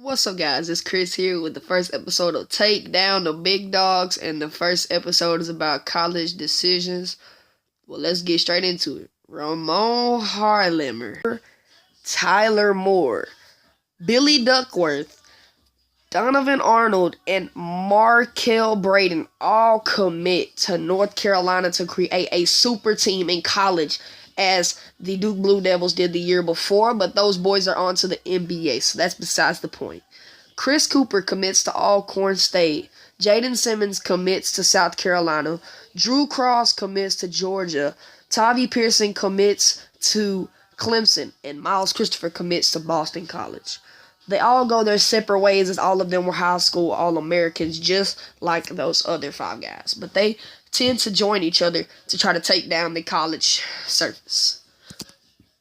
What's up, guys? It's Chris here with the first episode of Take Down the Big Dogs, and the first episode is about college decisions. Well, let's get straight into it. Ramon Harlemer, Tyler Moore, Billy Duckworth, Donovan Arnold, and Markel Braden all commit to North Carolina to create a super team in college, as the Duke Blue Devils did the year before, but those boys are on to the NBA, so that's besides the point. Chris Cooper commits to Alcorn State. Jaden Simmons commits to South Carolina. Drew Cross commits to Georgia. Tavi Pearson commits to Clemson. And Miles Christopher commits to Boston College. They all go their separate ways, as all of them were high school All-Americans, just like those other five guys. But they tend to join each other to try to take down the college surface.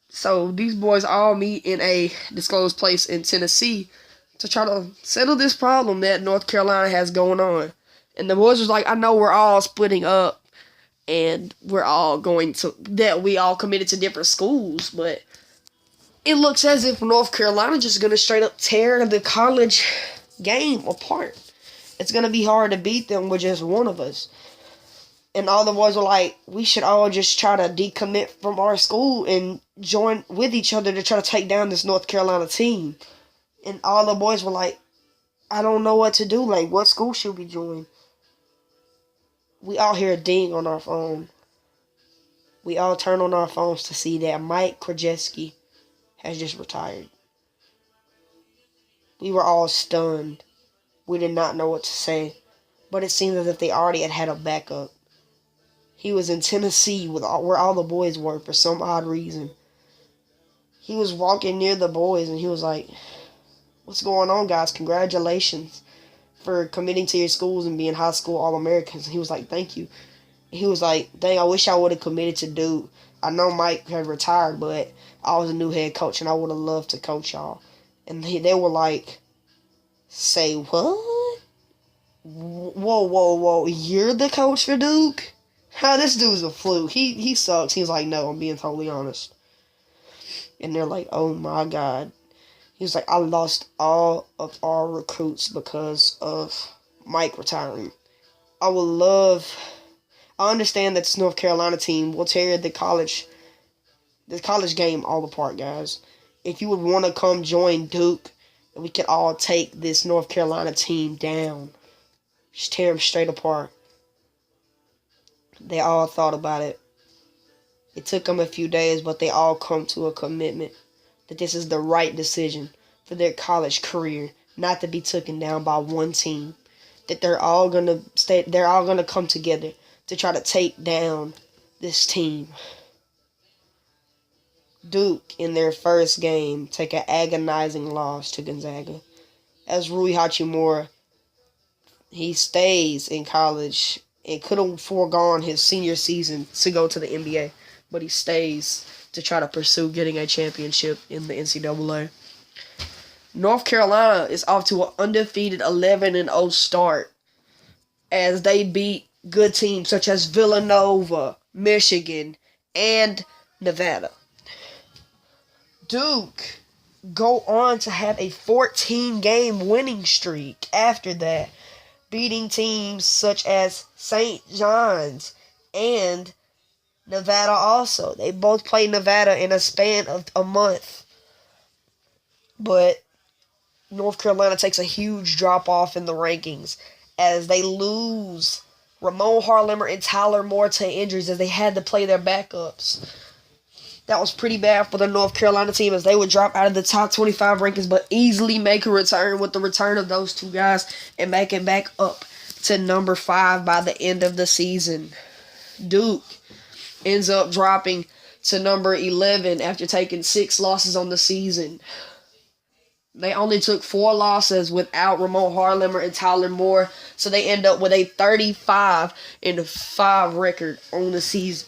So these boys all meet in a disclosed place in Tennessee to try to settle this problem that North Carolina has going on. And the boys was like, I know we're all splitting up and we all committed to different schools, but it looks as if North Carolina just going to straight up tear the college game apart. It's going to be hard to beat them with just one of us. And all the boys were like, we should all just try to decommit from our school and join with each other to try to take down this North Carolina team. And all the boys were like, I don't know what to do. Like, what school should we join? We all hear a ding on our phone. We all turn on our phones to see that Mike Krzyzewski has just retired. We were all stunned. We did not know what to say. But it seemed as if they already had a backup. He was in Tennessee where all the boys were for some odd reason. He was walking near the boys and he was like, what's going on, guys? Congratulations for committing to your schools and being high school All-Americans. And he was like, thank you. He was like, dang, I wish I would have committed to Duke. I know Mike had retired, but I was a new head coach and I would have loved to coach y'all. And they were like, say what? Whoa. You're the coach for Duke? This dude's a fluke. He sucks. He's like, no, I'm being totally honest. And they're like, oh my God. He was like, I lost all of our recruits because of Mike retiring. I understand that this North Carolina team will tear the college game all apart, guys. If you would want to come join Duke, we could all take this North Carolina team down. Just tear them straight apart. They all thought about it. It took them a few days, but they all come to a commitment that this is the right decision for their college career, not to be taken down by one team. That they're all gonna come together to try to take down this team. Duke, in their first game, take an agonizing loss to Gonzaga. As Rui Hachimura, he stays in college and could have foregone his senior season to go to the NBA, but he stays to try to pursue getting a championship in the NCAA. North Carolina is off to an undefeated 11-0 start as they beat good teams such as Villanova, Michigan, and Nevada. Duke go on to have a 14-game winning streak after that, beating teams such as St. John's and Nevada also. They both played Nevada in a span of a month. But North Carolina takes a huge drop off in the rankings as they lose Ramon Harlemer and Tyler Moore to injuries as they had to play their backups. That was pretty bad for the North Carolina team as they would drop out of the top 25 rankings, but easily make a return with the return of those two guys and make it back up to number 5 by the end of the season. Duke ends up dropping to number 11 after taking 6 losses on the season. They only took 4 losses without Ramon Harlemer and Tyler Moore, so they end up with a 35-5 record on the season.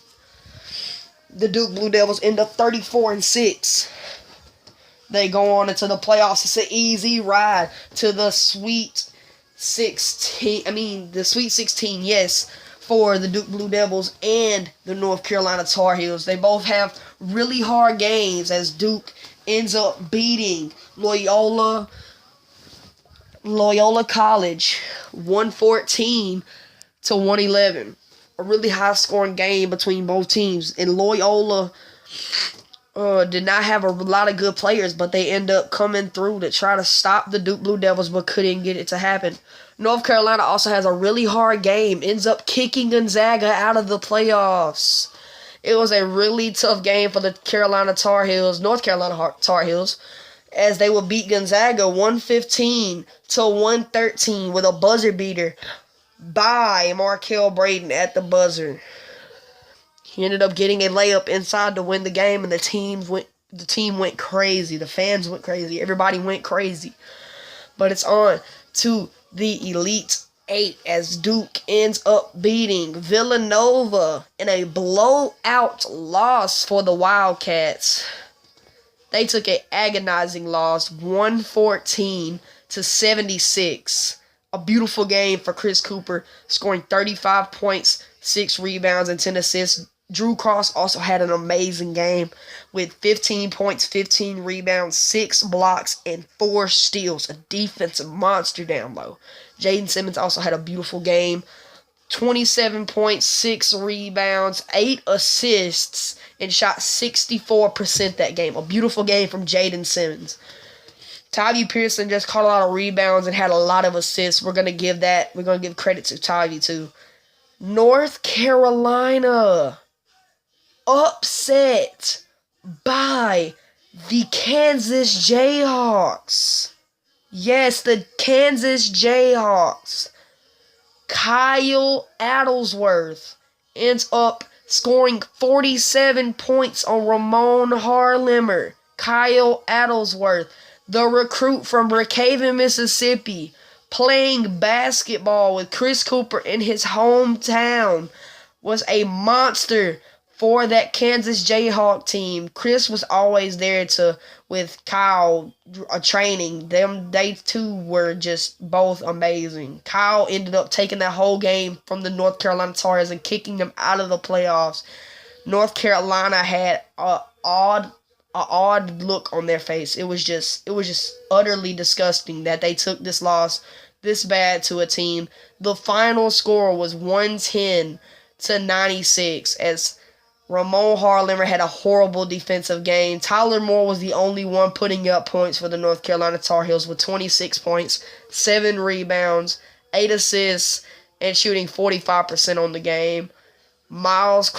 The Duke Blue Devils end up 34-6. They go on into the playoffs. It's an easy ride to the Sweet 16. The Sweet 16, yes, for the Duke Blue Devils and the North Carolina Tar Heels. They both have really hard games as Duke ends up beating Loyola Loyola College, 114 to 111. A really high scoring game between both teams. And Loyola did not have a lot of good players, but they end up coming through to try to stop the Duke Blue Devils, but couldn't get it to happen. North Carolina also has a really hard game, ends up kicking Gonzaga out of the playoffs. It was a really tough game for the North Carolina Tar Heels, as they would beat Gonzaga 115 to 113 with a buzzer beater by Markel Braden at the buzzer. He ended up getting a layup inside to win the game, and the team went crazy. The fans went crazy. Everybody went crazy. But it's on to the Elite Eight as Duke ends up beating Villanova in a blowout loss for the Wildcats. They took an agonizing loss, 114 to 76. A beautiful game for Chris Cooper, scoring 35 points, 6 rebounds, and 10 assists. Drew Cross also had an amazing game with 15 points, 15 rebounds, 6 blocks, and 4 steals. A defensive monster down low. Jaden Simmons also had a beautiful game. 27 points, 6 rebounds, 8 assists, and shot 64% that game. A beautiful game from Jaden Simmons. Tyree Pearson just caught a lot of rebounds and had a lot of assists. We're gonna give credit to Tyree too. North Carolina upset by the Kansas Jayhawks. Yes, the Kansas Jayhawks. Kyle Adelsworth ends up scoring 47 points on Ramon Harlemer. Kyle Adelsworth, the recruit from Brookhaven, Mississippi, playing basketball with Chris Cooper in his hometown, was a monster for that Kansas Jayhawk team. Chris was always there with Kyle training. They two were just both amazing. Kyle ended up taking that whole game from the North Carolina Tar Heels and kicking them out of the playoffs. North Carolina had an odd look on their face. It was just utterly disgusting that they took this loss this bad to a team. The final score was 110 to 96 as Ramon Harlemer had a horrible defensive game. Tyler Moore was the only one putting up points for the North Carolina Tar Heels with 26 points, 7 rebounds, 8 assists, and shooting 45% on the game. Markel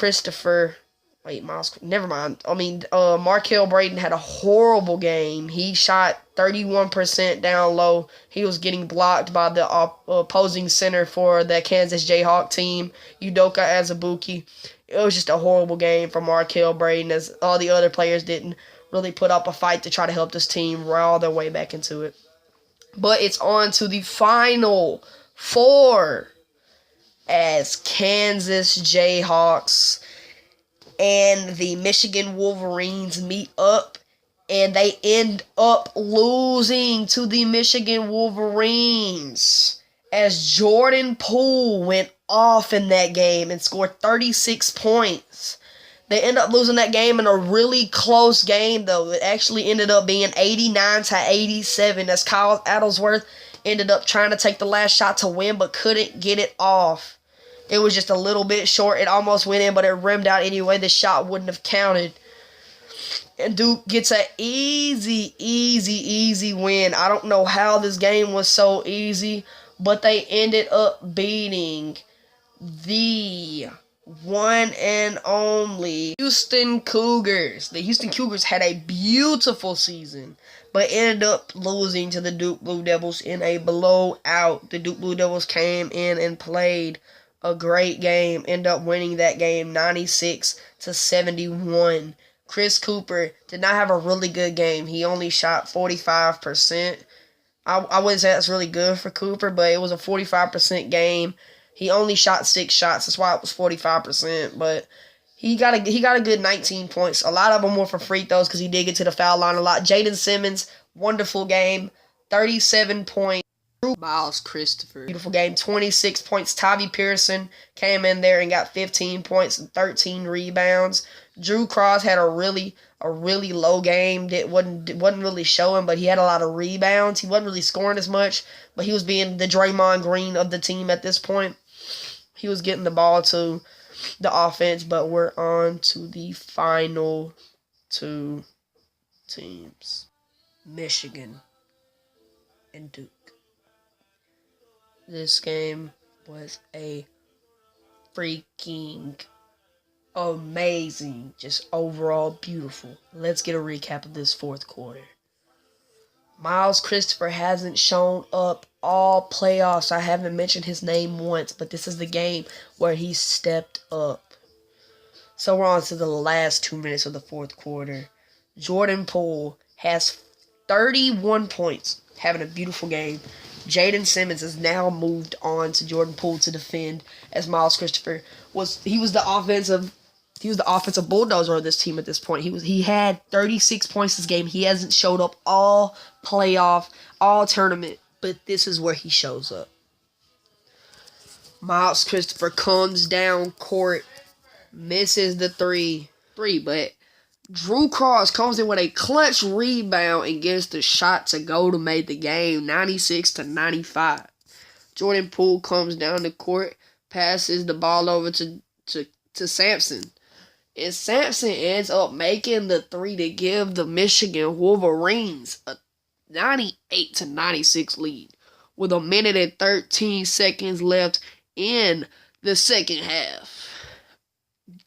Braden had a horrible game. He shot 31% down low. He was getting blocked by the opposing center for the Kansas Jayhawk team, Udoka Azubuike. It was just a horrible game for Markel Braden, as all the other players didn't really put up a fight to try to help this team rail their way back into it. But it's on to the Final Four as Kansas Jayhawks and the Michigan Wolverines meet up, and they end up losing to the Michigan Wolverines as Jordan Poole went off in that game and scored 36 points. They end up losing that game in a really close game, though. It actually ended up being 89 to 87 as Kyle Adelsworth ended up trying to take the last shot to win but couldn't get it off. It was just a little bit short. It almost went in, but it rimmed out anyway. The shot wouldn't have counted. And Duke gets an easy win. I don't know how this game was so easy, but they ended up beating the one and only Houston Cougars. The Houston Cougars had a beautiful season, but ended up losing to the Duke Blue Devils in a blowout. The Duke Blue Devils came in and played a great game, ended up winning that game 96 to 71. Chris Cooper did not have a really good game. He only shot 45%. I wouldn't say that's really good for Cooper, but it was a 45% game. He only shot 6 shots. That's why it was 45%. But he got a good 19 points. A lot of them were for free throws because he did get to the foul line a lot. Jaden Simmons, wonderful game. 37 points. Miles Christopher. Beautiful game. 26 points. Tyree Pearson came in there and got 15 points and 13 rebounds. Drew Cross had a really a really low game that wasn't really showing, but he had a lot of rebounds. He wasn't really scoring as much, but he was being the Draymond Green of the team at this point. He was getting the ball to the offense, but we're on to the final two teams. Michigan and Duke. This game was a freaking amazing, just overall beautiful. Let's get a recap of this fourth quarter. Miles Christopher hasn't shown up all playoffs. I haven't mentioned his name once, but this is the game where he stepped up. So we're on to the last 2 minutes of the fourth quarter. Jordan Poole has 31 points, having a beautiful game. Jaden Simmons has now moved on to Jordan Poole to defend, as Miles Christopher was the offensive bulldozer of this team at this point. He had 36 points this game. He hasn't showed up all playoff, all tournament, but this is where he shows up. Miles Christopher comes down court, misses the three, but Drew Cross comes in with a clutch rebound and gets the shot to go to make the game 96-95. Jordan Poole comes down the court, passes the ball over to Sampson. And Sampson ends up making the three to give the Michigan Wolverines a 98-96 lead with 1 minute and 13 seconds left in the second half.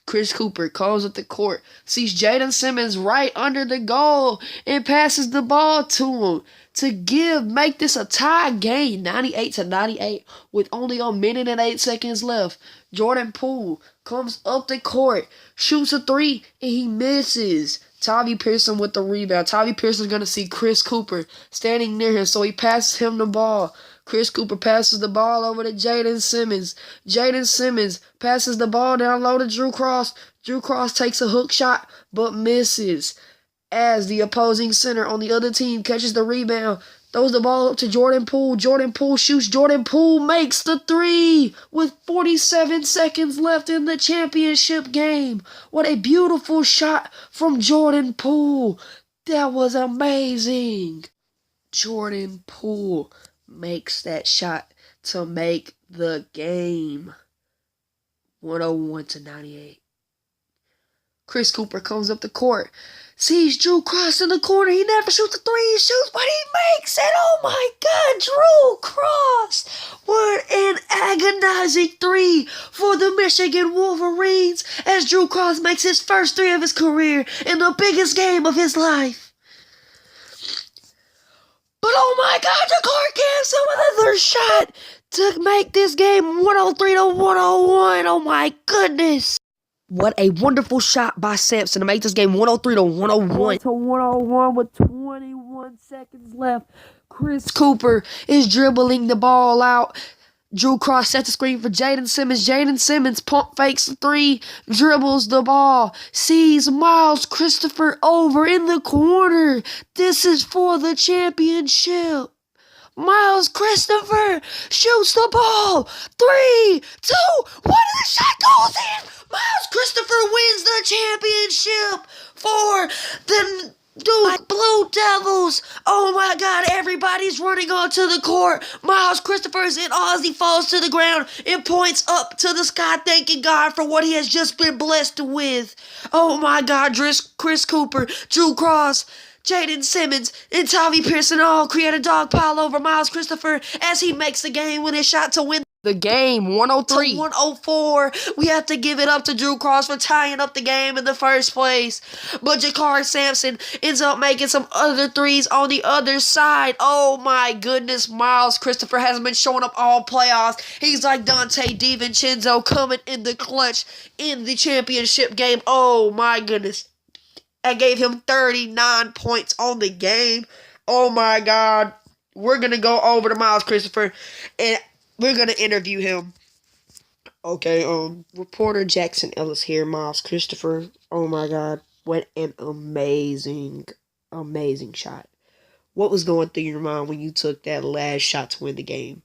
Chris Cooper calls up the court, sees Jaden Simmons right under the goal, and passes the ball to him to make this a tie game, 98-98, with only 1 minute and 8 seconds left. Jordan Poole comes up the court, shoots a three, and he misses. Tavi Pearson with the rebound. Tavi Pearson's going to see Chris Cooper standing near him, so he passes him the ball. Chris Cooper passes the ball over to Jaden Simmons. Jaden Simmons passes the ball down low to Drew Cross. Drew Cross takes a hook shot, but misses. As the opposing center on the other team catches the rebound, throws the ball up to Jordan Poole. Jordan Poole shoots. Jordan Poole makes the three with 47 seconds left in the championship game. What a beautiful shot from Jordan Poole. That was amazing. Jordan Poole makes that shot to make the game 101-98. Chris Cooper comes up the court, sees Drew Cross in the corner. He never shoots a three. He shoots, but he makes it. Oh my God, Drew Cross! What an agonizing three for the Michigan Wolverines as Drew Cross makes his first three of his career in the biggest game of his life. But oh my God, Jakar gives him another shot to make this game 103-101. Oh my goodness. What a wonderful shot by Sampson to make this game 103-101. To 101 with 21 seconds left. Chris Cooper is dribbling the ball out. Drew Cross sets the screen for Jaden Simmons. Jaden Simmons pump fakes the three, dribbles the ball, sees Miles Christopher over in the corner. This is for the championship. Miles Christopher shoots the ball. 3, 2, 1, and the shot goes in. Miles Christopher wins the championship for the Duke Blue Devils. Oh my God, everybody's running onto the court. Miles Christopher's in Ozzy falls to the ground and points up to the sky, thanking God for what he has just been blessed with. Oh my God, Chris Cooper, Drew Cross, Jaden Simmons, and Tavi Pearson all create a dog pile over Miles Christopher as he makes the game-winning shot to win the game, 103-104. We have to give it up to Drew Cross for tying up the game in the first place. But Jakar Sampson ends up making some other threes on the other side. Oh my goodness, Miles Christopher hasn't been showing up all playoffs. He's like Dante DiVincenzo coming in the clutch in the championship game. Oh my goodness. I gave him 39 points on the game. Oh my God. We're going to go over to Miles Christopher and we're going to interview him. Okay, reporter Jackson Ellis here, Miles Christopher. Oh my God. What an amazing shot. What was going through your mind when you took that last shot to win the game?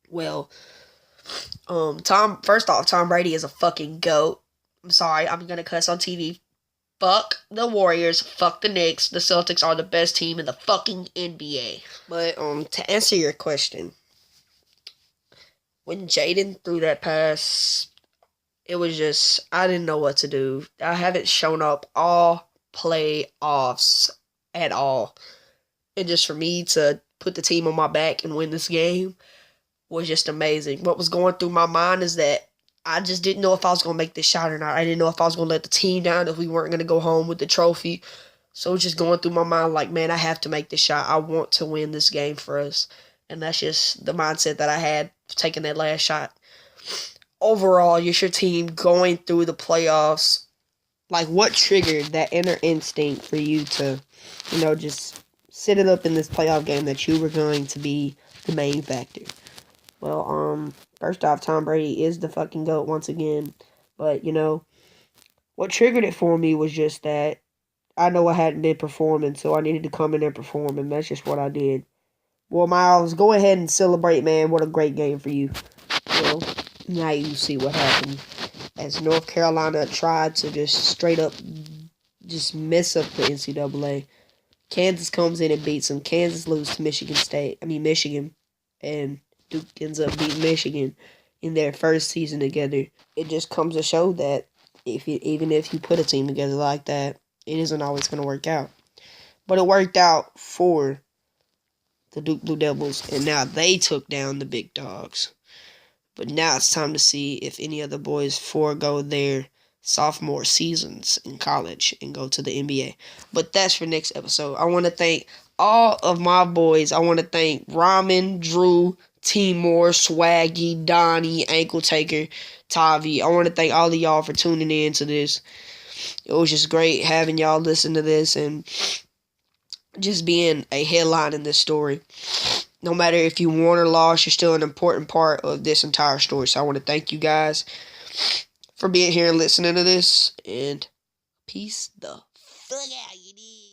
Well, Tom Brady is a fucking GOAT. I'm sorry, I'm going to cuss on TV. Fuck the Warriors. Fuck the Knicks. The Celtics are the best team in the fucking NBA. But to answer your question, when Jaden threw that pass, it was just I didn't know what to do. I haven't shown up all playoffs at all. And just for me to put the team on my back and win this game was just amazing. What was going through my mind is that I just didn't know if I was going to make this shot or not. I didn't know if I was going to let the team down, if we weren't going to go home with the trophy. So it was just going through my mind like, man, I have to make this shot. I want to win this game for us. And that's just the mindset that I had taking that last shot. Overall, you're your team going through the playoffs. Like, what triggered that inner instinct for you to, just set it up in this playoff game that you were going to be the main factor? Well, first off, Tom Brady is the fucking GOAT once again. But, what triggered it for me was just that I know I hadn't been performing, so I needed to come in and perform, and that's just what I did. Well, Miles, go ahead and celebrate, man. What a great game for you. Well, now you see what happened. As North Carolina tried to just straight up just mess up the NCAA. Kansas comes in and beats them. Kansas loses to Michigan. And Duke ends up beating Michigan in their first season together. It just comes to show that even if you put a team together like that, it isn't always going to work out. But it worked out for the Duke Blue Devils, and now they took down the big dogs. But now it's time to see if any of the boys forego their sophomore seasons in college and go to the NBA. But that's for next episode. I want to thank all of my boys. I want to thank Ramen, Drew, Timor, Swaggy, Donnie, Ankle Taker, Tavi. I want to thank all of y'all for tuning in to this. It was just great having y'all listen to this and just being a headline in this story. No matter if you won or lost, you're still an important part of this entire story. So I want to thank you guys for being here and listening to this. And peace the fuck out, you need.